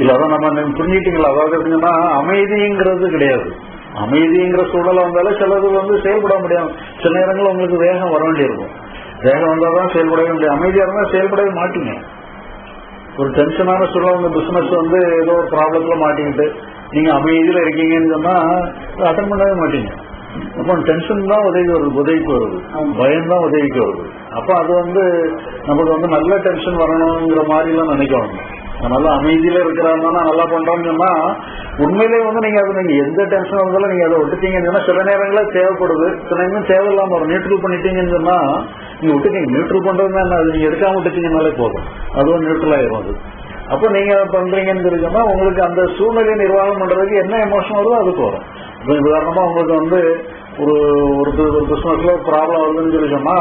இல்ல அதான் நம்ம புரிஞ்சுட்டீங்களா? அதாவது எப்படின்னா அமைதிங்கிறது கிடையாது. அமைதிங்கிற சூழல வந்தாலும் சிலது செயல்பட முடியாது. சில நேரங்கள் உங்களுக்கு வேகம் வர வேண்டியிருக்கும். வேகம் வந்தாதான் செயல்படவே முடியும். அமைதியா இருந்தா செயல்படவே மாட்டீங்க. ஒரு டென்ஷனான சூழல் உங்க பிசினஸ் ஏதோ ஒரு ப்ராப்ளத்துல மாட்டிக்கிட்டு நீங்க அமைதியில இருக்கீங்கன்னு சொன்னா அட்டன் பண்ணவே மாட்டீங்க. அப்போ டென்ஷன் தான் உதவிக்கு வருது, பயம் தான் உதவிக்கு வருது. அப்ப அது நமக்கு நல்ல டென்ஷன் வரணுங்கிற மாதிரி எல்லாம் நினைக்கணும். நல்லா அமைதியில இருக்கிறாங்கன்னா நல்லா பண்றோம்னு சொன்னா உண்மையிலே நீங்க எந்த டென்ஷன் வந்தாலும் நீங்க அதை விட்டுட்டீங்கன்னு சொன்னா சில நேரங்களில் தேவைப்படுது, சில நேரம் தேவையில்லாம வரும். நியூட்ரல் பண்ணிட்டீங்கன்னு சொன்னா நீங்க விட்டுட்டீங்க. நியூட்ரல் பண்றதுன்னா என்ன, அது நீங்க எடுக்காம விட்டுட்டீங்கன்னாலே போதும், அதுவும் நியூட்ரல் ஆயிரும். அது அப்போ நீங்க பண்றீங்கன்னு தெரிஞ்சோம்னா உங்களுக்கு அந்த சூழ்நிலையை நிர்வாகம் பண்றதுக்கு என்ன எமோஷன் வருதோ அதுக்கு வரும். இப்போ உதாரணமா உங்களுக்கு ஒரு பிசினஸ்ல ஒரு ப்ராப்ளம் வருதுன்னு சொல்லி சொன்னா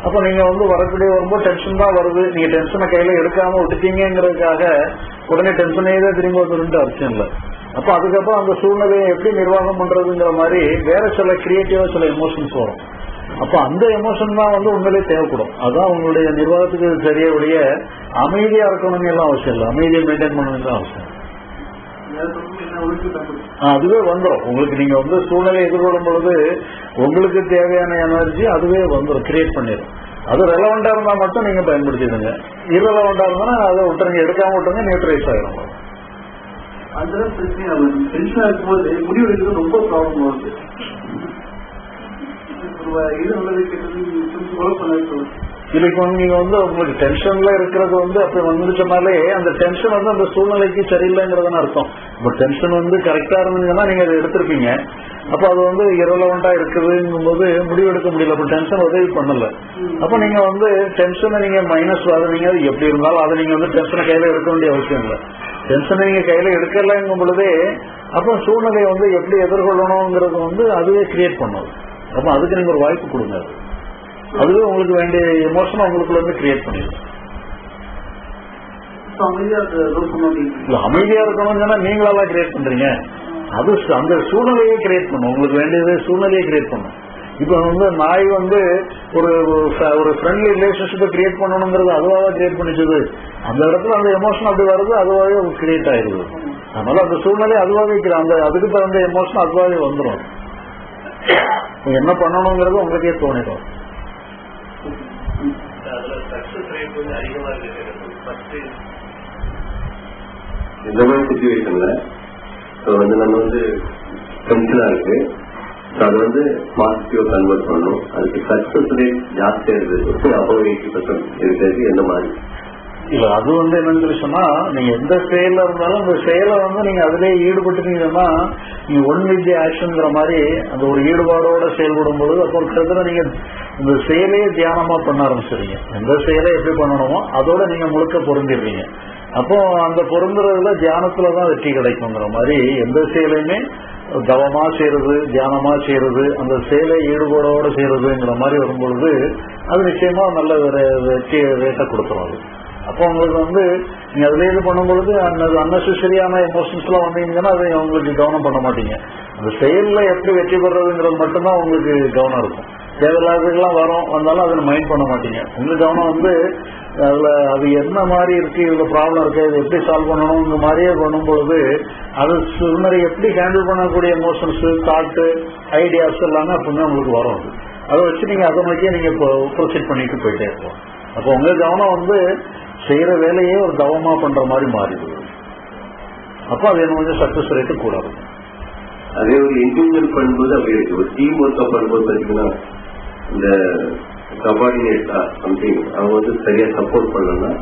அப்ப நீங்க வரக்கூடிய வரும்போது டென்ஷன் தான் வருது. நீங்க டென்ஷனை கையில எடுக்காம விட்டுட்டீங்கிறதுக்காக உடனே டென்ஷனே தான் திரும்ப வந்துட்டு அர்த்தம் இல்லை. அப்ப அதுக்கப்புறம் அந்த சூழ்நிலையை எப்படி நிர்வாகம் பண்றதுங்கிற மாதிரி வேற சில கிரியேட்டிவா சில எமோஷன்ஸ் வரும். அப்ப அந்த எமோஷன் தான் உண்மையிலே தேவைப்படும். அதான் உங்களுடைய நிர்வாகத்துக்கு தெரியக்கூடிய அமைதியா இருக்கணும்னு எல்லாம் அவசியம் இல்லை, அமைதியை மெயின்டைன் பண்ணணும்னு தான் அவசியம். அதுவே வந்துடும் உங்களுக்கு. நீங்க சூழ்நிலை எதிர்கொள்ளும் பொழுது உங்களுக்கு தேவையான எனர்ஜி அதுவே கிரியேட் பண்ணிடும். அது ரெலவெண்டா இருந்தா மட்டும் நீங்க பயன்படுத்திடுங்க. இரலவெண்டா இருந்தா அதை விட்டுருங்க, எடுக்காம விட்டுருங்க, நியூட்ரலைஸ் ஆயிரும். அதுதான் பிரச்சனை. டென்ஷனா இருக்கும்போது முடிவு எடுக்கிறது ரொம்ப ப்ராப்ளம் வருது. இது இதுக்கு நீங்க உங்களுக்கு டென்ஷன்ல இருக்கிறது அப்படி வந்துச்சுனாலே அந்த டென்ஷன் அந்த சூழ்நிலைக்கு சரியில்லைங்கிறதுன்னு அர்த்தம். இப்போ டென்ஷன் கரெக்டா இருந்தீங்கன்னா நீங்க அதை எடுத்திருப்பீங்க. அப்ப அது இரலவெண்டா இருக்குதுங்கும் போது முடிவு எடுக்க முடியல. அப்ப டென்ஷன் உதவி பண்ணல. அப்ப நீங்க டென்ஷனை நீங்க மைனஸ் நீங்க எப்படி இருந்தாலும் அதை நீங்க டென்ஷனை கையில எடுக்க வேண்டிய அவசியம் இல்லை. டென்ஷனை நீங்க கையில எடுக்கலங்கும் பொழுதே அப்ப சூழ்நிலையை எப்படி எதிர்கொள்ளணுங்கிறது அதுவே கிரியேட் பண்ணும். அப்ப அதுக்கு நீங்க ஒரு வாய்ப்பு கொடுங்க. அதுவே உங்களுக்கு வேண்டிய எமோஷன் உங்களுக்குள்ள கிரியேட் பண்ணிடும். அமைதியா இருக்கணும்னு சொன்னா நீங்களெல்லாம் கிரியேட் பண்றீங்க. அது அந்த சூழ்நிலையை கிரியேட் பண்ணும். உங்களுக்கு வேண்டியது சூழ்நிலையை கிரியேட் பண்ணும். இப்ப நாய் ஒரு ஃப்ரெண்ட்லி ரிலேஷன்ஷிப்பை கிரியேட் பண்ணணுங்கிறது அதுவாக கிரியேட் பண்ணிச்சது. அந்த இடத்துல அந்த எமோஷன் அப்படி வருது, அதுவாகவே கிரியேட் ஆயிருது. அதனால அந்த சூழ்நிலை அதுவாகவே அதுக்கு தகுந்த எமோஷன் அதுவாகவே வந்துடும். என்ன பண்ணணுங்கிறது உங்களுக்கே தோணிடும். இந்த மாதிரி சிச்சுவேஷன்ல நம்ம டென்ஷனா இருக்கு, அது பாசிட்டிவா கன்வெர்ட் பண்ணணும். அதுக்கு சக்சஸ் ரேட் ஜாஸ்தியா இருக்கு, அப்போ 80% இருக்கிறது எந்த மாதிரி? இல்ல அது என்னன்னு சொன்னா நீங்க எந்த செயல இருந்தாலும் அந்த செயலை நீங்க அதிலே ஈடுபட்டுட்டீங்கன்னா நீங்க ஒன் வித் தி ஆக்ஷன்ங்கிற மாதிரி அந்த ஒரு ஈடுபாடோட செயல்படும் போது அப்போ கிட்டத்தட்ட நீங்க இந்த செயலையே தியானமா பண்ண ஆரம்பிச்சிருங்க. எந்த செயலை எப்படி பண்ணணுமோ அதோட நீங்க முழுக்க பொருந்திடுறீங்க. அப்போ அந்த பொருந்துறதுல தியானத்துலதான் வெற்றி கிடைக்குங்கிற மாதிரி எந்த செயலையுமே தவமா செய்யறது, தியானமா செய்யறது, அந்த செயலை ஈடுபாடோட செய்யறதுங்கிற மாதிரி வரும்பொழுது அது நிச்சயமா நல்ல வெற்றி ரேட்டை கொடுத்துரும். அப்போ உங்களுக்கு நீங்க அதுல இது பண்ணும்பொழுது அன்னெசரியான எமோஷன்ஸ் எல்லாம் வந்தீங்கன்னா அதை உங்களுக்கு கவனம் பண்ண மாட்டீங்க. அந்த செயல்ல எப்படி வெற்றி பெறதுங்கிறது மட்டும்தான் உங்களுக்கு கவனம் இருக்கும். தேவையில்லாததுக்கெல்லாம் வந்தாலும் அதை மைண்ட் பண்ண மாட்டீங்க. உங்களுக்கு கவனம் அதுல அது என்ன மாதிரி இருக்கு, இதுல ப்ராப்ளம் இருக்கு, இது எப்படி சால்வ் பண்ணணும் இந்த மாதிரியே பண்ணும்பொழுது அது சூழ்நிலை எப்படி ஹேண்டில் பண்ணக்கூடிய எமோஷன்ஸ், தாட்டு, ஐடியாஸ் எல்லாமே அப்படின்னா உங்களுக்கு வரும். அதை வச்சு நீங்க அதை நோக்கியே நீங்க ப்ரொசீட் பண்ணிட்டு போயிட்டே இருப்போம். அப்போ உங்க கவனம் செய்யற வேலையே ஒரு தவமா பண்ற மாதிரி மாறிடுது. அப்போ அது என்ன கொஞ்சம் சக்சஸ் ரேட்டு கூட இருக்கும். அதே ஒரு இண்டிவிஜுவல் பண்ணும்போது அப்படி இருக்கு. ஒரு டீம் ஒர்க்கா பண்ணும்போது பாத்தீங்கன்னா இந்த கபார்டினேட்டா சம்திங் அவங்க சரியா சப்போர்ட் பண்ணலன்னா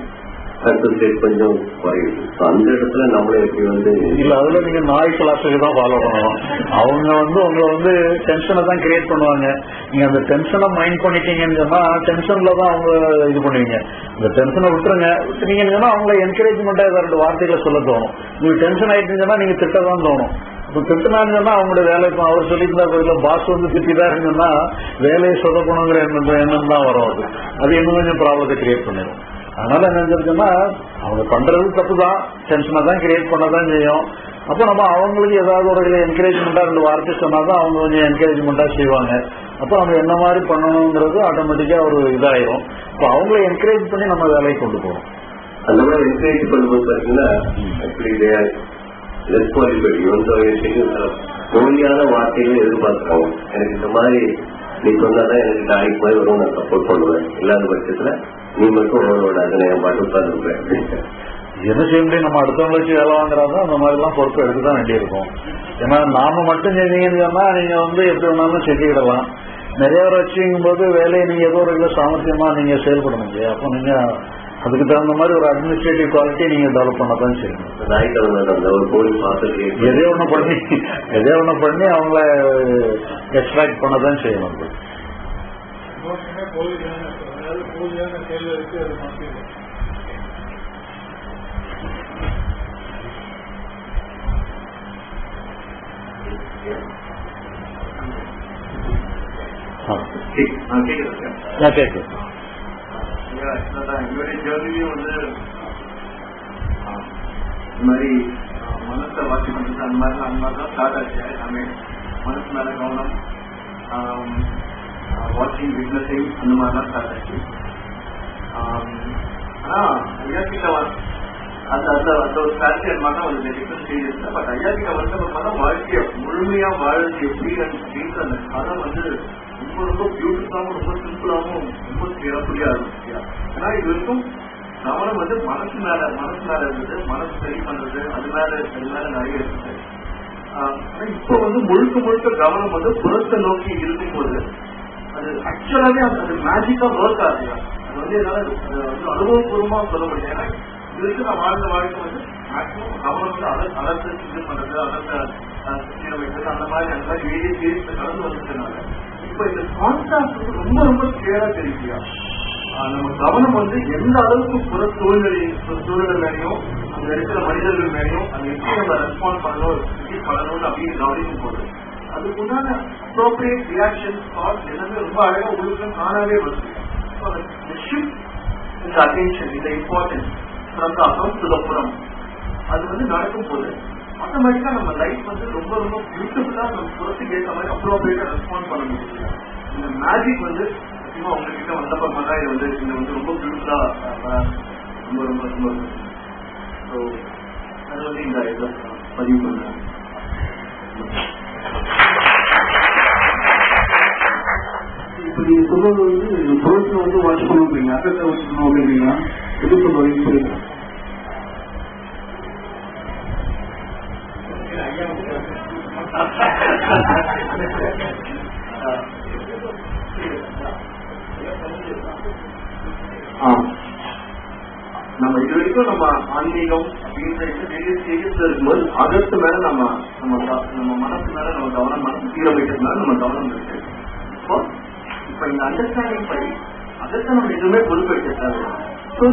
சக்சஸ் ரேட் கொஞ்சம் குறையுது. அந்த இடத்துல நம்மளே எப்படி இல்ல அதுல நீங்க நாய் கிளாஸுக்கு தான் ஃபாலோ பண்ணணும். அவங்க உங்களை டென்ஷனை தான் கிரியேட் பண்ணுவாங்க. நீங்க அந்த டென்ஷனை மைண்ட் பண்ணிட்டீங்கன்னு சொன்னா டென்ஷன்ல தான் அவங்க இது பண்ணுவீங்க. இந்த டென்ஷனை விட்டுட்டீங்கன்னு சொன்னா அவங்களை என்கரேஜ்மெண்டா ஏதாவது வார்த்தைகளை சொல்ல தோணும். உங்களுக்கு டென்ஷன் ஆயிட்டுங்கன்னா நீங்க திட்டதான் தோணும். இப்ப திட்டினான்னு சொன்னா அவங்களுடைய வேலை அவர் சொல்லிட்டு பதில பாஸ் திட்டிதாருன்னா வேலையை சொதப்பணுங்கிற எண்ணம் தான் வரும். அது இன்னும் கொஞ்சம் ப்ராப்ளத்தை கிரியேட் பண்ணிடும். அதனால என்ன செஞ்சிருக்கோம்னா அவங்க பண்றது தப்பு தான், டென்ஷனை தான் கிரியேட் பண்ணதான் செய்யும். அப்போ நம்ம அவங்களுக்கு ஏதாவது ஒரு என்கரேஜ்மெண்டா 2 வார்த்தை சொன்னாதான் அவங்க கொஞ்சம் என்கரேஜ்மெண்டா செய்வாங்க. அப்போ நம்ம என்ன மாதிரி பண்ணணுங்கிறது ஆட்டோமேட்டிக்கா ஒரு இதாயிரும். இப்போ அவங்களை என்கரேஜ் பண்ணி நம்ம வேலையை கொண்டு போகணும். அந்த மாதிரி என்கரேஜ் பண்ணும்போது பாத்தீங்கன்னா ஆக்சுவலி லெஸ் குவாலிஃபைட் இவன் போலியான வார்த்தைகளை எதிர்பார்க்கிறாங்க. எனக்கு இந்த மாதிரி நீ சொன்னாதான் எனக்கு நாளைக்கு போய் வரும், நான் சப்போர்ட் பண்ணுவேன். இல்லாத பட்சத்துல நீ மட்டும் உங்களோட அதனை பாட்டு உட்கார்ந்துருப்பேன். என்ன செய்ய முடியும், நம்ம அடுத்தவங்க வச்சு வேலை வாங்குறாங்க, அந்த மாதிரி எல்லாம் பொறுப்பு எடுத்துதான் வேண்டியிருக்கும். ஏன்னா நாம மட்டும் செஞ்சீங்கன்னு சொன்னா நீங்க எப்படி வேணாலும் செஞ்சுக்கிடலாம். நிறைய பேர் வச்சுக்கும் போது வேலையை நீங்க ஏதோ ஒரு சாமர்த்தியமா நீங்க செயல்படணும் இல்லையா? அப்போ நீங்க அதுக்கு தகுந்த மாதிரி ஒரு அட்மினிஸ்ட்ரேட்டிவ் குவாலிட்டி நீங்க டெவலப் பண்ணதான் செய்யணும். எதே ஒண்ணு பண்ணி அவங்கள எக்ஸ்ட்ராக்ட் பண்ணதான் செய்யணும். எங்களுடைய ஜர்னிலையும் இந்த மாதிரி மனசை வாட்சி பண்றது அந்த மாதிரிதான் ஸ்டார்ட் ஆச்சு. எல்லாமே மனசு மேல கவனம், வாட்சிங், விட்னஸிங் அந்த மாதிரிலாம் ஸ்டார்ட் ஆச்சு. ஆனா ஐயா கிட்ட அந்த ஒரு ஸ்ட்ராட்டஜி மாதிரி ஒரு டிஃபரன்ஸ் ஸ்டேஜஸ். பட் ஐயா கிட்ட வந்தப்ப வாழ்க்கைய முழுமையா வாழ்க்கை எப்படி அப்படின்ற அந்த கதை ரொம்ப ரொம்ப பியூட்டிஃபுல்லாவும் ரொம்ப சிம்பிளாவும் ரொம்ப சிறப்புலையா இருந்துச்சு. ஏன்னா இது வரைக்கும் கவனம் மனசு மேல இருந்தது, மனசு சரி பண்றது அது மேல நிறைய இருந்தது. ஆனா இப்போ முழுக்க கவனம் புறத்தை நோக்கி இருக்கும்போது அது ஆக்சுவலாவே அது மேஜிக்கா ஒர்க் ஆகுது. அது என்னால அனுபவபூர்வமா சொல்ல முடியும். ஏன்னா இது வரைக்கும் நான் வாழ்ந்த வாழ்க்கை மேக்சிமம் கவனம் அதற்கு இது பண்றது, அதற்கு வைக்கிறது, அந்த மாதிரி வேடிய சீரியஸ் கலந்து வந்துட்டனால இப்ப இந்த கான்ட்ராஸ்ட் ரொம்ப ரொம்ப கிளியரா தெரியுது. நம்ம கவனம் எந்த அளவுக்கு புற சூழ்நிலை மேலேயும் அங்க இருக்கிற மனிதர்கள் மேலேயும் அது எப்படி நம்ம ரெஸ்பாண்ட் பண்ணணும்னு அப்படின்னு கவனிக்கும் போது அதுக்குண்டான அப்ரோப்ரியேட் ரியாக்ஷன் தாட்ஸ் எல்லாமே ரொம்ப அழகா உங்களுக்கு காணாவே வருது. இந்த அட்டென்ஷன், இந்த இம்பார்ட்டன்ஸ் ஃப்ரம் த அகம் டு த புறம் அது நடக்கும் போது ஆட்டோமேட்டிக்கா நம்ம லைஃப் ரொம்ப ரொம்ப பியூட்டிஃபுல்லா நம்ம புறத்துக்கு ஏற்ற மாதிரி அப்ரோப்ரியேட்டா ரெஸ்பாண்ட் பண்ண முடியும். இந்த மேஜிக் சும்மா உங்ககிட்ட வந்தப்ப மாதிரி இது ரொம்ப பியூட்டிஃபுல்லா ரொம்ப ரொம்ப ரொம்ப ஸோ அது இந்த இதை பதிவு பண்றேன். இப்ப நீங்க சொல்றது புறத்துல வாட்ச் பண்ணுவீங்க, அக்கத்தை வாட்ச் பண்ணுவீங்களா, எது சொல்றீங்க புரியுங்க? நம்ம இது வரைக்கும் நம்ம ஆன்மீகம் அப்படின்ற இருக்கும்போது அதற்கு மேல நம்ம மனசு மேல நம்ம கவனம், மனசு சீரமைக்கிறது மேல நம்ம கவனம் இருக்கு. இப்ப இந்த அண்டர்ஸ்டாண்டிங் படி அதற்கு நம்ம எதுவுமே பொறுப்பேற்க தேவை.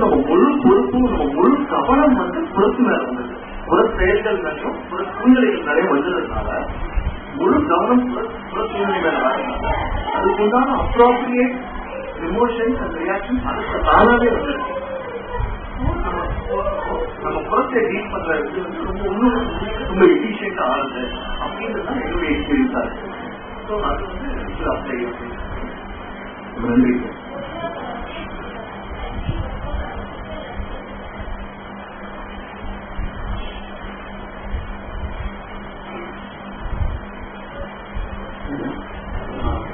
நம்ம முழு பொறுப்பும் நம்ம முழு கவனம் புறத்து மேல வந்தது, புற செயல்கள் மேலும் புற சூழ்நிலைகள் நிறைய வந்ததுனால முழு கவனம் புற சூழ்நிலை மேல வரதுனால அதுக்குண்டான அப்ரோப்ரியேட் எமோஷன்ஸ் அண்ட் ரியாக்ஷன் அதுக்கு தானாவே வந்தது. நம்ம புறத்தை டீல் பண்றது ரொம்ப எஃபிஷியன்டா ஆகுது அப்படின்றதுதான் என்னுடைய எக்ஸ்பீரியன்ஸா இருக்கு. ஸோ அது அப்ளை நன்றி.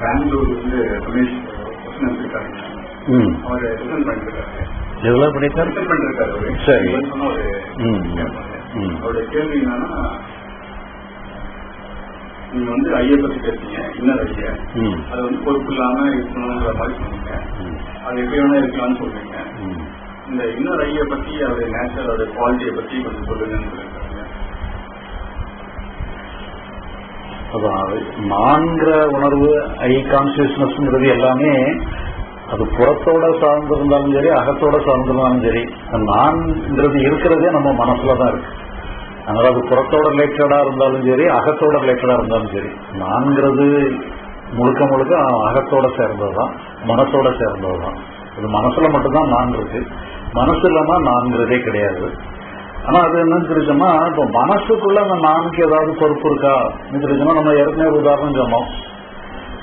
பெங்களூர் ரமேஷ் இருக்காங்க, அவர் ரிசன் பண்ணிருக்காரு. எவ்வளவு பண்ணிருக்காரு? சரி. அவருடைய கேள்வி என்னன்னா, நீங்க ஐய பத்தி பேசுறீங்க, இன்னர் ஐய அது பொறுப்பு இல்லாம இருக்கணுங்கிற மாதிரி சொன்னீங்க. அது எப்படி வேணா இருக்கலாம்னு சொல்றீங்க. இந்த இன்னர் ஐய பத்தி அவருடைய நேச்சர், அவருடைய குவாலிட்டியை பத்தி கொஞ்சம் சொல்லுங்கன்னு சொல்லியிருக்காங்க. நான்கிற உணர்வு, ஐ கான்சியஸ்னஸ்ங்கிறது எல்லாமே அது புறத்தோட சார்ந்திருந்தாலும் சரி, அகத்தோட சார்ந்திருந்தாலும் சரி, நான்கிறது இருக்கிறதே நம்ம மனசுலதான் இருக்கு. அதனால அது புறத்தோட ரிலேட்டடா இருந்தாலும் சரி, அகத்தோட ரிலேட்டடா இருந்தாலும் சரி, நான்கிறது முழுக்க முழுக்க அகத்தோட சேர்ந்ததுதான், மனசோட சேர்ந்ததுதான். இது மனசுல மட்டும்தான் நான் இருக்கு, மனசு இல்லாம நான்கிறதே கிடையாது. ஆனா அது என்னன்னு தெரிஞ்சோம்னா, இப்போ மனசுக்குள்ள அந்த நானுக்கு ஏதாவது பொறுப்பு இருக்கா தெரிஞ்சோம்னா, நம்ம ஏற்கனவே உதாரணம் சொன்னோம்.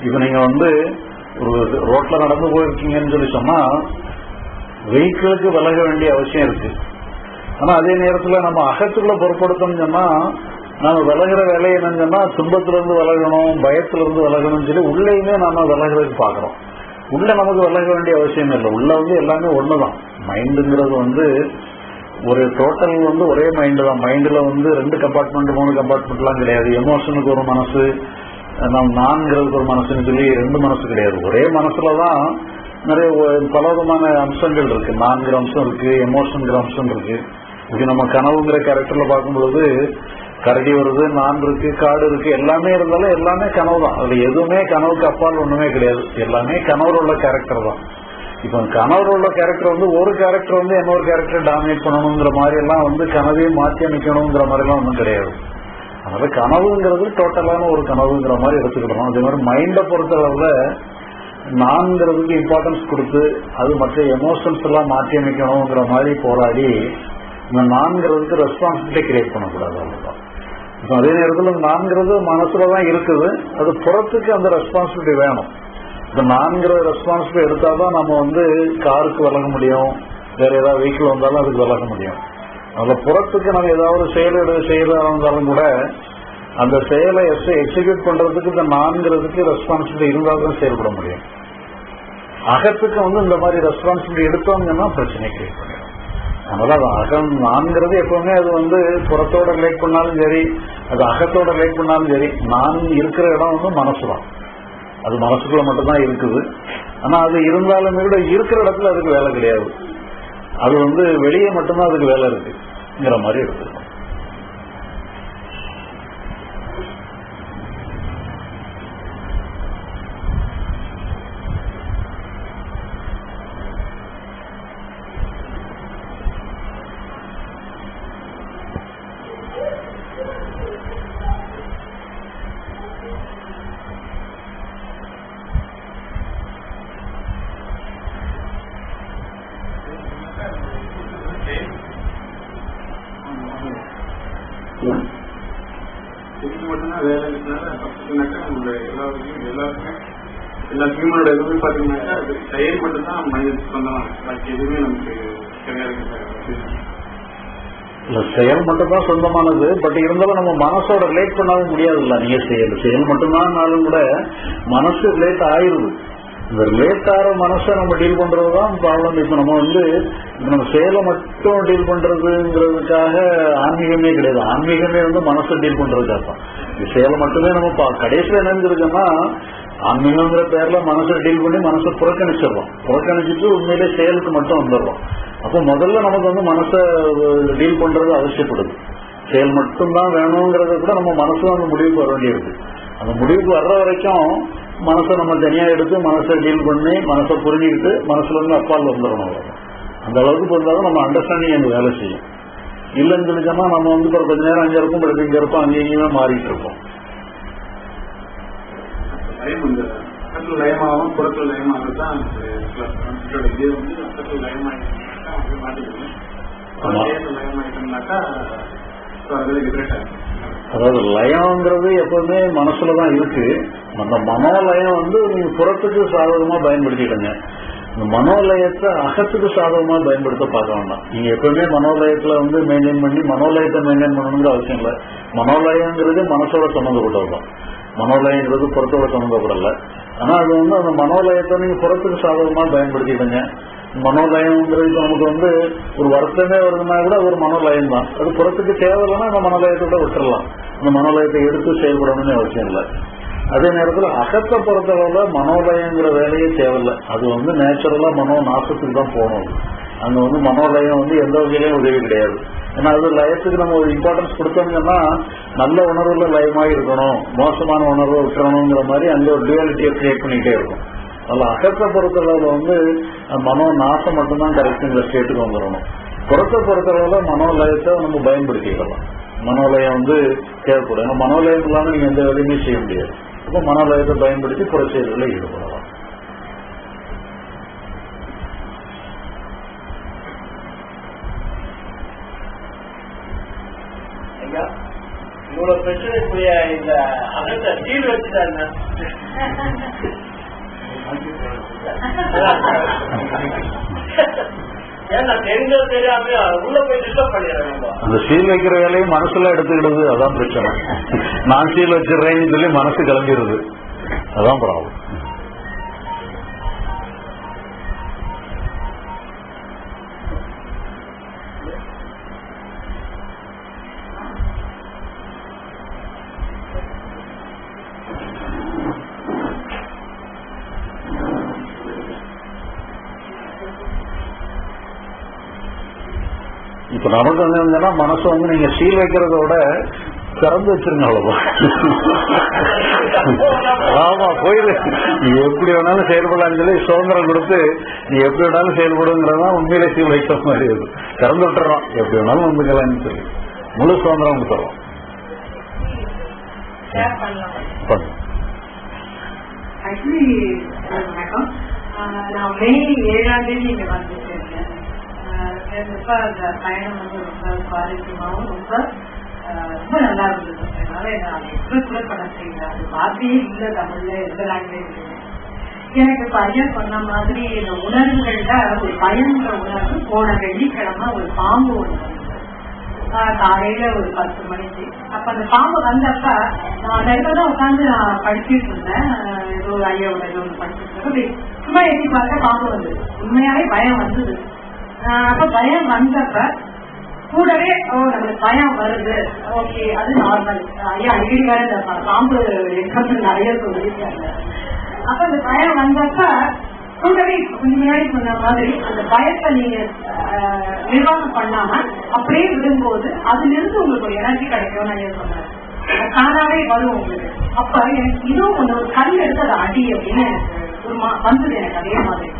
இப்ப நீங்க ஒரு ரோட்ல நடந்து போயிருக்கீங்கன்னு சொல்லி சொன்னா வெஹிக்கிளுக்கு விலக வேண்டிய அவசியம் இருக்கு. ஆனா அதே நேரத்துல நம்ம அகத்துக்குள்ள பொருட்படுத்தணும்னு சொன்னா நாம விலகிற வேலையை என்னன்னு சொன்னா துன்பத்திலிருந்து விலகணும், பயத்திலிருந்து விலகணும்னு சொல்லி உள்ளேயுமே நாம விலகிறதுக்கு பாக்குறோம். உள்ள நமக்கு விலக வேண்டிய அவசியம் இல்லை. உள்ள எல்லாமே ஒண்ணுதான். மைண்டுங்கிறது ஒரு டோட்டல் ஒரே மைண்டு தான். மைண்டுல 2 கம்பார்ட்மெண்ட் 3 கம்பார்ட்மெண்ட் எல்லாம் கிடையாது. எமோஷனுக்கு ஒரு மனசு, நான்கிறதுக்கு ஒரு மனசுன்னு சொல்லி 2 மனசு கிடையாது. ஒரே மனசுலதான் நிறைய பல விதமான அம்சங்கள் இருக்கு. நான்கிற அம்சம் இருக்கு, எமோஷன்கிற அம்சம் இருக்கு. இது நம்ம கனவுங்கிற கேரக்டர்ல பார்க்கும்பொழுது கரடி வருது, நான் இருக்கு, காடு இருக்கு, எல்லாமே இருந்தாலும் எல்லாமே கனவு தான். அதுல எதுவுமே கனவுக்கு அப்பால் ஒண்ணுமே கிடையாது. எல்லாமே கனவுல உள்ள கேரக்டர் தான். இப்ப கனவுல உள்ள கேரக்டர் ஒரு கேரக்டர் இன்னொரு கேரக்டர் டாமினேட் பண்ணணுங்கிற மாதிரி எல்லாம் கனவையும் மாற்றி அமைக்கணுங்கிற மாதிரி எல்லாம் ஒன்றும் கிடையாது. அதனால கனவுங்கிறது டோட்டலான ஒரு கனவுங்கிற மாதிரி எடுத்துக்கிட்டோம். அதே மாதிரி மைண்டை பொறுத்தளவுல நான்கிறதுக்கு இம்பார்ட்டன்ஸ் கொடுத்து அது மற்ற எமோஷன்ஸ் எல்லாம் மாற்றி அமைக்கணுங்கிற மாதிரி போராடி இந்த நான்கிறதுக்கு ரெஸ்பான்சிபிலிட்டி கிரியேட் பண்ணக்கூடாது. அவ்வளவுதான். இப்போ அதே நேரத்தில் நான்கிறது மனசுலதான் இருக்குது, அது புறத்துக்கு அந்த ரெஸ்பான்சிபிலிட்டி வேணும். இந்த நான்கிற ரெஸ்பான்சிபிலிட்டி எடுத்தாதான் நம்ம காருக்கு விலக முடியும், வேற ஏதாவது வெஹிக்கிள் வந்தாலும் அதுக்கு விலக முடியும். அதுல புறத்துக்கு நம்ம ஏதாவது செயலா இருந்தாலும் கூட அந்த செயலை எக்ஸிக்யூட் பண்றதுக்கு இந்த நான்கிறதுக்கு ரெஸ்பான்சிபிலிட்டி இருந்தால்தான் செயல்பட முடியும். அகத்துக்கு இந்த மாதிரி ரெஸ்பான்சிபிலிட்டி எடுத்தோம்னா பிரச்சனை கிரியேட் பண்ணிடும். அதனால அது அகம் நான்கிறது எப்பவுமே அது புறத்தோட ரிலேட் பண்ணாலும் சரி, அது அகத்தோட ரிலேட் பண்ணாலும் சரி, நான் இருக்கிற இடம் மனசுதான். அது மனசுக்குள்ள மட்டும்தான் இருக்குது. ஆனா அது இருந்தாலுமே கூட இருக்கிற இடத்துல அதுக்கு வேலை கிடையாது. அது வெளியே மட்டும்தான் அதுக்கு வேலை இருக்குங்கிற மாதிரி இருக்கு. எல்லா ஹியூமனோட எதுவுமே பாத்தீங்கன்னாக்கா அது செயல் மட்டும்தான் மனிதனுக்கு சொந்தம். பாக்கி எதுவுமே நமக்கு இல்ல, செயல் மட்டும்தான் சொந்தமானது. பட் இருந்தாலும் நம்ம மனசோட ரிலேட் பண்ணாலும் முடியாதுல்ல. நீங்க செயல் மட்டும்தான் கூட மனசு ரிலேட் ஆயிருது. இந்த ரிலேட் ஆகிற மனசை நம்ம டீல் பண்றதுதான் ப்ராப்ளம். இப்ப நம்ம நம்ம செயலை மட்டும் டீல் பண்றதுங்கிறதுக்காக ஆன்மீகமே கிடையாது. ஆன்மீகமே மனசை டீல் பண்றதுக்காக தான். செயலை மட்டுமே நம்ம கடைசியில் என்னன்னு ஆன்மீகங்கிற பேர்ல மனசை டீல் பண்ணி மனசை புறக்கணிச்சிடறோம். புறக்கணிச்சிட்டு உண்மையிலே செயலுக்கு மட்டும் வந்துடுறோம். அப்போ முதல்ல நமக்கு மனசை டீல் பண்றது அவசியப்படுது. செயல் மட்டும்தான் வேணுங்கிறத கூட நம்ம மனசுல அந்த முடிவுக்கு வர வேண்டியிருக்கு. அந்த முடிவுக்கு வர்ற வரைக்கும் மனசை நம்ம தனியா எடுத்து மனசை டீல் பண்ணி மனசை புரிஞ்சுக்கிட்டு மனசுல அப்பால் வந்துடணும். அந்த அளவுக்கு இருந்தாலும் நம்ம அண்டர்ஸ்டாண்டிங் அங்கே வேலை செய்யும். இல்லைன்னு சொல்லிச்சோம்னா நம்ம இப்போ கொஞ்ச நேரம் அங்கே இருக்கும், பிறகு இங்கே இருப்போம், அங்கேயுமே மாறிட்டு இருப்போம். அக்கத்தில் லயமாகவும் புறத்தில் லயமாக தான் இதே அக்கத்தில் லயமாயிட்டா மாட்டிக்கணும். லயமாயிட்டோம்னாக்கா அதில் டிஃபரெண்ட் ஆகும். அதாவது லயம்ங்கிறது எப்பவுமே மனசுலதான் இருக்கு. அந்த மனோலயம் நீங்க புறத்துக்கு சாதகமா பயன்படுத்திடுங்க. இந்த மனோலயத்தை அகத்துக்கு சாதகமா பயன்படுத்த பார்க்க வேண்டாம். நீங்க எப்பவுமே மனோலயத்துல மெயின்டைன் பண்ணி மனோலயத்தை மெயின்டைன் பண்ணணுங்கிற அவசியம் இல்லை. மனோலயங்கிறது மனசோட சம்மந்தப்பட்டதுதான். மனோலயங்கிறது புறத்தோட சம்மந்தப்படல. ஆனா அது அந்த மனோலயத்தை நீங்க புறத்துக்கு சாதகமா பயன்படுத்திடுங்க. மனோலயம்ங்கிறது நமக்கு ஒரு வருத்தமே வருதுன்னா கூட அது ஒரு மனோலயம் தான். அது புறத்துக்கு தேவையில்லைன்னா அந்த மனோலயத்தோட விட்டுறலாம். அந்த மனோலயத்தை எடுத்து செயல்படணும்னு அவசியம் இல்லை. அதே நேரத்தில் அகத்தை பொறுத்தளவுல மனோலயங்கிற வேலையே தேவையில்லை. அது நேச்சுரலா மனோ நாசத்துக்கு தான் போகணும். அங்க மனோலயம் எந்த வகையிலையும் உதவி கிடையாது. ஏன்னா அது லயத்துக்கு நம்ம ஒரு இம்பார்ட்டன்ஸ் கொடுத்தோம்னா நல்ல உணர்வுல லயமாக இருக்கணும், மோசமான உணர்வை விட்டுறணுங்கிற மாதிரி அங்க ஒரு டுவாலிட்டியை கிரியேட் பண்ணிக்கிட்டே இருக்கும். அதில் அகத்தை பொறுத்தளவுல மனோ நாசம் மட்டும்தான் கரெக்டுங்கிற ஸ்டேட்டுக்கு வந்துடணும். புறத்தை பொறுத்தளவுல மனோலயத்தை நம்ம பயன்படுத்திக்கலாம். மனோலயம் தேவைப்படும். ஏன்னா மனோலயம் இல்லாமல் நீங்க எந்த வேலையுமே செய்ய முடியாது. அப்போ மனோலயத்தை பயன்படுத்தி புற செயல்களில் ஈடுபடலாம். இவ்வளவு பிரச்சனைக்குரிய இந்த அகத்தை சீல் வச்சுட்டாங்க. ஏன்னா தெரிஞ்சது தெரியாம உள்ள போய் டிஸ்டர்ப் பண்ணிடுறாங்க. அந்த சீல் வைக்கிற வேலையும் மனசுல எடுத்துக்கிடுது, அதான் பிரச்சனை. நான் சீல் வச்சிடுறேன்னு சொல்லி மனசு கிளம்பிடுது, அதான் ப்ராப்ளம். இப்ப நமக்கு வந்து மனசு வந்து நீங்க சீல் வைக்கிறத விட திறந்து வச்சிருங்க, அவ்வளவுதான். ஆமா, போயிரு, நீ எப்படி வேணாலும் செயல்படலான்னு சொல்லி சுதந்திரம் கொடுத்து நீ எப்படி வேணாலும் செயல்படுங்கிறதா உண்மையிலே சீல் வைக்கிற மாதிரி இருக்கும். திறந்து விட்டுறோம், எப்படி வேணாலும் வந்துக்கலாம்னு சொல்லி முழு சுதந்திரம் கொடுத்துறோம். வணக்கம். நான் மே 7ஆம் தேதி இங்க வந்துட்டு இருக்கேன். ரொம்ப அந்த பயணம் வந்து ரொம்ப சுவாரஸ்யமாகவும் ரொம்ப ரொம்ப நல்லா இருந்தது. அதனால நான் எக்ஸ்பிரஸ் கூட பண்ண செய்யல, அது வார்த்தையே இல்லை தமிழ்ல, எந்த லாங்குவேஜ். எனக்கு இப்ப ஐயா சொன்ன மாதிரி இந்த உணர்வுகள்ல ஒரு பயன்ற உணர்வு போன வெள்ளிக்கிழமை ஒரு பாம்பு ஒண்ணு வந்து காலையில ஒரு 10 மணிக்கு. அப்ப அந்த பாம்பு வந்தப்ப நான் தான் உட்காந்து நான் படிச்சுட்டு இருந்தேன். ஏதோ ஐயாவோட ஏதோ ஒன்று படிச்சுட்டு இருந்தேன். சும்மா எட்டி பார்த்த பாம்பு வந்தது. உண்மையாவே பயம் வந்தது. அப்ப பயம் வந்தப்ப கூடவே நம்மளுக்கு பயம் வருது, ஓகே அது நார்மல். ஐயா அடிக்கடி வேற இந்த பாம்பு எக்ஸாம்பிள் நிறைய சொல்லியிருக்காங்க. அப்ப அந்த பயம் வந்தப்ப கூடவே கொஞ்சம் முன்னாடி சொன்ன மாதிரி அந்த பயத்தை நீங்க நிர்வாகம் பண்ணாம அப்படியே விடும்போது அதுல இருந்து உங்களுக்கு ஒரு எனர்ஜி கிடைக்கும். ஐயா சொன்னாரு தானாவே வரும் உங்களுக்கு. அப்ப எனக்கு இதுவும் ஒண்ணு ஒரு கல் எடுத்து அதை அடி அப்படின்னு ஒரு வந்தது எனக்கு அதே மாதிரி.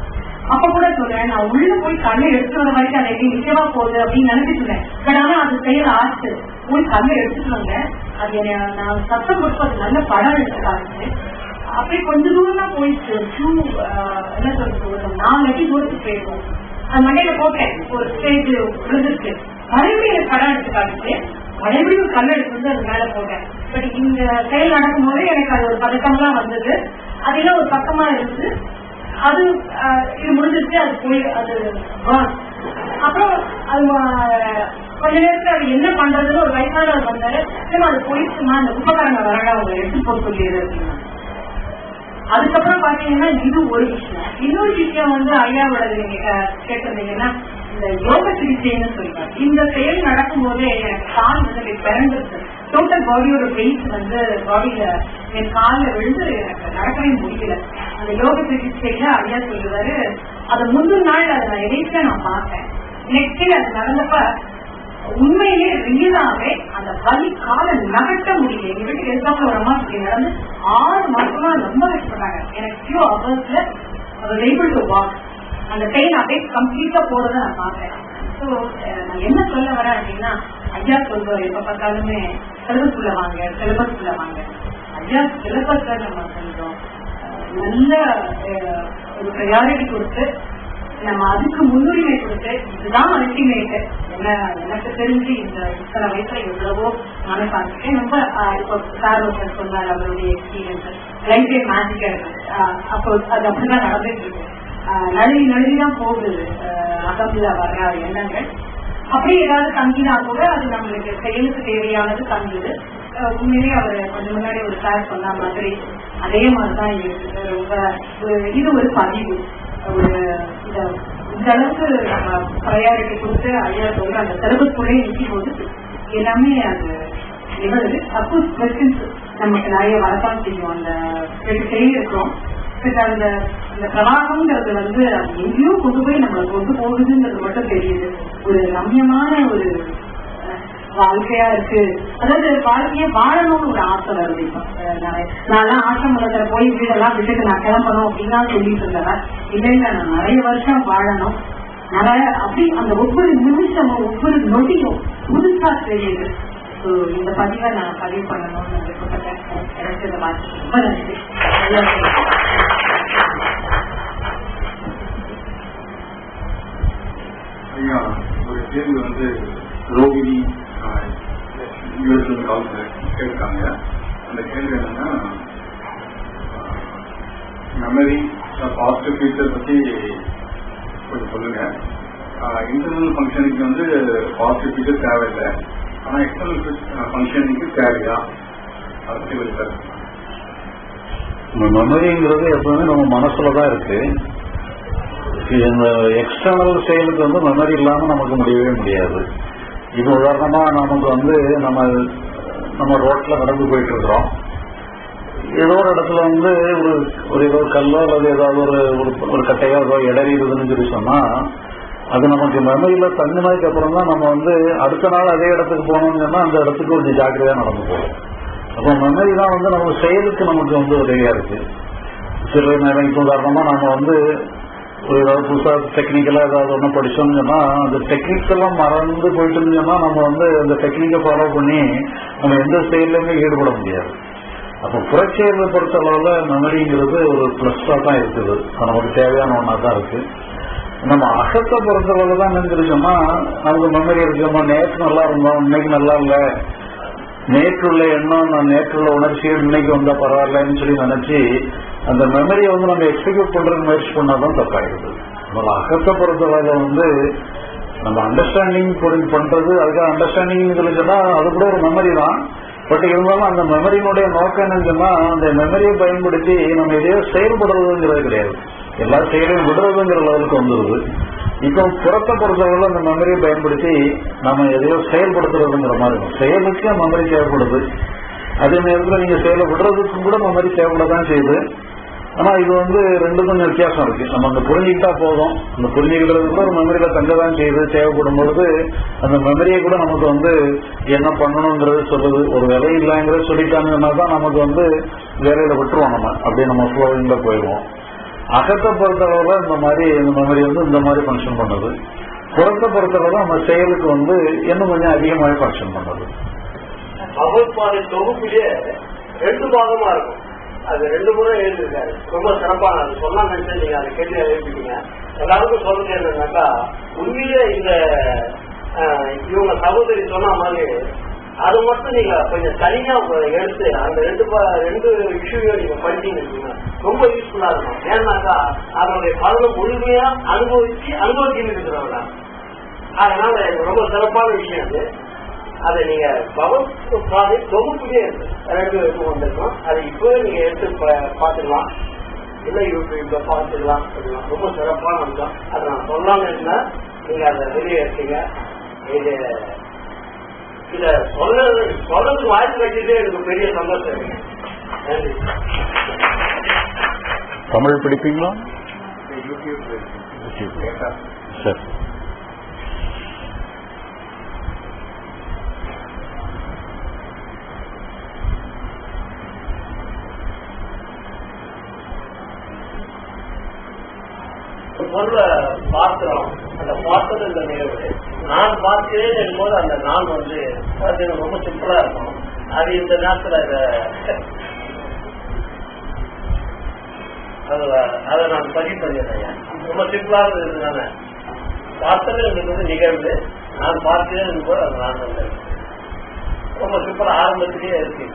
அப்ப கூட சொல்றேன், நான் உள்ள போய் கல்லை எடுத்துட்டு வர வரைக்கும் அதை எப்படி நிச்சயமா போகுது அப்படின்னு நினைச்சிட்டுருந்தேன். பட் ஆனா அது செய்யற ஆச்சு. போய் கல்லை எடுத்துட்டு வந்த அது நான் சத்தம் கொடுத்து அது நல்ல படம் எடுத்து காமிச்சு அப்படியே கொஞ்ச தூரம் தான் போயிடுச்சு. என்ன சொல்றது, ஒரு 4 அடி தூரத்துக்கு போயிருக்கோம். அது மண்டையில போட்டேன், ஒரு ஸ்டேஜ் விழுந்துருக்கு. மறுபடியும் எனக்கு படம் எடுத்து காமிச்சு மறுபடியும் ஒரு கல் எடுத்து வந்து அது மேல போட்டேன். பட் இந்த செயல் நடக்கும் போதே எனக்கு அது ஒரு பதக்கம்லாம் வந்தது. அதெல்லாம் ஒரு பக்கமா இருந்து அது இது முடிஞ்சிருச்சு. அது போய் அது அப்புறம் அது கொஞ்ச நேரத்துல அது என்ன பண்றதுன்னு ஒரு வயசானவர் வந்தாரு. அது போயிடுச்சுமா, அந்த உபகரண வரடா அவங்க எடுத்து போக சொல்லிடுது அப்படின்னா. அதுக்கப்புறம் பாத்தீங்கன்னா இது ஒரு விஷயம். இன்னொரு விஷயம் வந்து ஐயாவோட நீங்க கேட்டிருந்தீங்கன்னா இந்த யோக சிகிச்சைன்னு சொல்லுவாங்க. இந்த செயல் நடக்கும் போதே எனக்கு கால் வந்து பிறந்துருக்கு. டோட்டல் பாடியோட வெயிட் வந்து பாடியில என் காலில் விழுந்து எனக்கு நடக்கவே முடியல. அந்த யோக சிகிச்சையில ஐயா சொல்லுவாரு, அது முந்தின நாள் அதை நான் எதிர்த்து நான் பார்த்தேன். நெக்ஸ்ட் டே அது நடந்தப்ப உண்மையிலே ரியலாவே அந்த வலி காலை நகட்ட முடியல. எங்க வீட்டுக்கு எதிர்த்தாப்புல ஒரு அம்மா இப்படி நடந்து 6 மாசமா ரொம்ப கஷ்டப்பட்டாங்க. எனக்கு ஃபியூ ஹவர்ஸ்ல ஏபிள் டு வாக். அந்த பெயின் அப்படியே கம்ப்ளீட்டா போறதை நான் பார்த்தேன். ஸோ நான் என்ன சொல்ல வரேன் அப்படின்னா, ஐயா சொல்வார் எப்ப பார்த்தாலுமே சிலபஸ்குள்ள வாங்க, சிலபஸ்குள்ள வாங்க. ஐயா சிலபஸ நம்ம கொஞ்சம் நல்ல ஒரு ப்ரையாரிட்டி கொடுத்து நம்ம அதுக்கு முன்னுரிமை கொடுத்து இதுதான் அல்டிமேட். எனக்கு தெரிஞ்சு இந்த இத்தனை வயசுல எவ்வளவோ நானே பார்த்துட்டேன். ரொம்ப இப்போ சார் ஒருத்தர் சொன்னார் அவருடைய எக்ஸ்பீரியன்ஸ் லைஃப் டைம் மேஜிக்கா இருக்கு. அப்போ அது அப்படிதான் நடந்துட்டு இருக்கு. நழுவிதான் போகுது அகம்புல வர்ற எண்ணங்கள். அப்படி ஏதாவது தங்கினா கூட அது நம்மளுக்கு செயலுக்கு தேவையானது தங்குது. உண்மையிலே அவர் கொஞ்சம் முன்னாடி ஒரு சார் சொன்ன மாதிரி அதே மாதிரிதான் இருக்கு. இது ஒரு பதிவு. ஒரு இந்த அளவுக்கு நம்ம ப்ரையாரிட்டி கொடுத்து ஐயா சொல்ற அந்த சிலபஸ்குள்ளே நிற்கும் போது எல்லாமே அது நிகழ்வு. சப்போஸ் கொஸ்டின்ஸ் நமக்கு நிறைய வரத்தான் செய்யும். அந்த கேட்டுட்டே இருக்கிறோம். அந்த பிரவாகம்ங்கிறது வந்து எங்கேயோ கொண்டு போய் நம்மளை கொண்டு போகுதுங்கிறது மட்டும் தெரியுது. ஒரு ரம்யமான ஒரு வாழ்க்கையா இருக்கு. அதாவது வாழ்க்கைய வாழணும்னு ஒரு ஆசை வருது. நான் ஆசிரமத்துல போய் வீடெல்லாம் விட்டுட்டு நான் கிளம்பணும் அப்படின்னா சொல்லிட்டு இருந்தேன். இல்லை நான் நிறைய வருஷம் வாழணும். நிறைய அப்படி அந்த ஒவ்வொரு நிமிஷமும் ஒவ்வொரு நொடியும் புதுசா தெரியுது. இந்த பதிவை நான் பதிவு பண்ணணும்னு விருப்பப்பட்டேன். எனக்கு இந்த மாதிரி ரொம்ப நன்றி. ஐயா, ஒரு கேள்வி வந்து ரோகிணி யூஎஸ்ல கேட்காங்க. அந்த கேள்வி என்னன்னா, மெமரி பாஸ்ட் ஃபியூச்சர் பத்தி கொஞ்சம் சொல்லுங்க. இன்டர்னல் ஃபங்க்ஷனுக்கு வந்து பாசிட்டிவ் ஃபீச்சர் தேவையில்லை, ஆனா எக்ஸ்டர்னல் ஃபங்க்ஷனுக்கு தேவையா? அதை பற்றி சார். மெமரிங்கிறது எப்பவுமே நம்ம மனசுலதான் இருக்கு. இந்த எக்ஸ்டர்னல் செயலுக்கு வந்து மெமரி இல்லாம நமக்கு முடியவே முடியாது. இது உதாரணமா நமக்கு வந்து நம்ம ரோட்ல நடந்து போயிட்டு இருக்கிறோம். ஏதோ ஒரு இடத்துல வந்து ஒரு ஏதோ கல்லோ அல்லது ஏதாவது ஒரு கட்டையோ ஏதோ இடறிடுதுன்னு சொல்லி சொன்னா அது நமக்கு மெமரியில தங்கினதுக்கு அப்புறம் தான் நம்ம வந்து அடுத்த நாள் அதே இடத்துக்கு போனோம்னு சொன்னா அந்த இடத்துக்கு கொஞ்சம் ஜாக்கிரதையா நடந்து போகும். அப்போ மெமரி தான் வந்து நம்ம செயலுக்கு நமக்கு வந்து உதவியா இருக்கு. சில நேரம் இப்போ உதாரணமா நம்ம வந்து ஒரு ஏதாவது புதுசா டெக்னிக்கலா ஏதாவது ஒண்ணு படிச்சோம்னு சொன்னா அந்த டெக்னிக்ஸ் எல்லாம் மறந்து போயிட்டு சொன்னா நம்ம வந்து அந்த டெக்னிக்கை ஃபாலோ பண்ணி நம்ம எந்த செயலுமே ஈடுபட முடியாது. அப்ப புறச்செயலை பொறுத்த அளவுல மெமரிங்கிறது ஒரு பிளஸ்ஸா தான் இருக்குது, நமக்கு தேவையான ஒன்னா தான் இருக்கு. நம்ம அகத்தை பொறுத்த அளவுல தான் நினைச்சிருக்கோம்னா நமக்கு மெமரி இருக்கோமா, நேற்று நல்லா இருந்தோம் இன்னைக்கு நல்லா இல்லை, நேற்றுள்ள எண்ணம் நேற்றுள்ள உணர்ச்சிகள் இன்னைக்கு வந்தா பரவாயில்லன்னு சொல்லி நினைச்சு அந்த மெமரியை வந்து நம்ம எக்ஸிக்யூட் பண்றதுக்கு முயற்சி பண்ணாதான் தப்பாயிடுது. நம்ம அகத்தை பொறுத்தவரை வந்து நம்ம அண்டர்ஸ்டாண்டிங் பண்றது அதுக்காக அண்டர்ஸ்டாண்டிங் சொல்லிச்சுன்னா அது கூட ஒரு மெமரி தான். பட் இருந்தாலும் அந்த மெமரியினுடைய நோக்கம் என்னன்னு சொன்னா அந்த மெமரியை பயன்படுத்தி நம்ம எதையோ செயல்படுறதுங்கிறது கிடையாது, எல்லா செயலையும் விடுறதுங்கிற லெவலுக்கு வந்துடுது. இப்போ புறத்தை பொறுத்தவரை அந்த மெமரியை பயன்படுத்தி நம்ம எதையோ செயல்படுத்துறதுங்கிற மாதிரி இருக்கும். செயலுக்கு மெமரி தேவைப்படுது, அதே நேரத்தில் நீங்க செயலை விடுறதுக்கும் கூட மெமரி தேவைப்படதான் செய்யுது. ஆனா இது வந்து ரெண்டு கொஞ்சம் வித்தியாசம் இருக்கு. நம்ம அந்த புரிஞ்சுக்கிட்டா போதும், அந்த புரிஞ்சுக்கிறது கூட ஒரு மெமரியில தங்கதான் செய்யுது. தேவைப்படும் பொழுது அந்த மெமரியை கூட நமக்கு வந்து என்ன பண்ணணுங்கிறது சொல்லுது. ஒரு வேலை இல்லைங்கிறது சொல்லிட்டாங்கன்னா தான் நமக்கு வந்து வேலையில விட்டுருவோம், நம்ம அப்படியே நம்ம ஃப்ளோவிங்ல போயிடுவோம். அகத்தை பொறுத்தளவுல இந்த மெமரி வந்து இந்த மாதிரி ஃபங்க்ஷன் பண்ணுது. புறத்தை பொறுத்தளவு நம்ம செயலுக்கு வந்து இன்னும் கொஞ்சம் அதிகமாக ஃபங்க்ஷன் பண்ணுது. பகவத்பாதை தொகுப்பிலே 2 பாகமா இருக்கும். அது 2 முறை எழுதிருக்காரு, ரொம்ப சிறப்பான. அது சொன்னா நினைச்சு நீங்க அதை கேள்வி எழுதிட்டீங்க. எல்லாருக்கும் சொல்றது என்னன்னாக்கா உண்மையிலே இந்த இவங்க சகோதரி சொன்ன மாதிரி அது மட்டும் நீங்க கொஞ்சம் தனியா எடுத்து அந்த 2 இஷ்யூவையும் நீங்க படிச்சீங்க ரொம்ப யூஸ்ஃபுல்லா இருக்கும். ஏன்னாக்கா அதனுடைய பலனை முழுமையா அனுபவிச்சுட்டு இருக்கிறவங்க. அதனால ரொம்ப சிறப்பான விஷயம் அது. அதை நீங்க பகவத்பாதை தொகுப்புலயே 2 வந்திருக்கோம். அதை இப்பவே நீங்க எடுத்து பாத்துக்கலாம், இல்ல யூடியூப்ல பாத்துக்கலாம். ரொம்ப சிறப்பான அம்சம். அதை நான் சொல்லாம இருந்தா நீங்க அதை வெளியே எடுத்தீங்க. இத சொல்றதுக்கு வாய்ப்பு கட்டிட்டு எனக்கு பெரிய சந்தோஷம். நன்றி. தமிழ் படிப்பீங்களா? சரி. பொருளை பார்க்கிறோம், அந்த பார்த்தது இந்த நிகழ்வு நான் பார்க்கிறேன் என்போது அந்த நான் வந்து அது ரொம்ப சிம்பிளா இருக்கும். அது இந்த நேரத்துல அதை நான் பதிவு பண்ணிடுறேன். ரொம்ப சிம்பிளா இருந்ததுனால பார்த்தது எனக்கு வந்து நிகழ்வு, நான் பார்க்கிறேன் என்போது அது நான் வந்து ரொம்ப சிம்பிளா ஆரம்பத்திலேயே இருக்கு.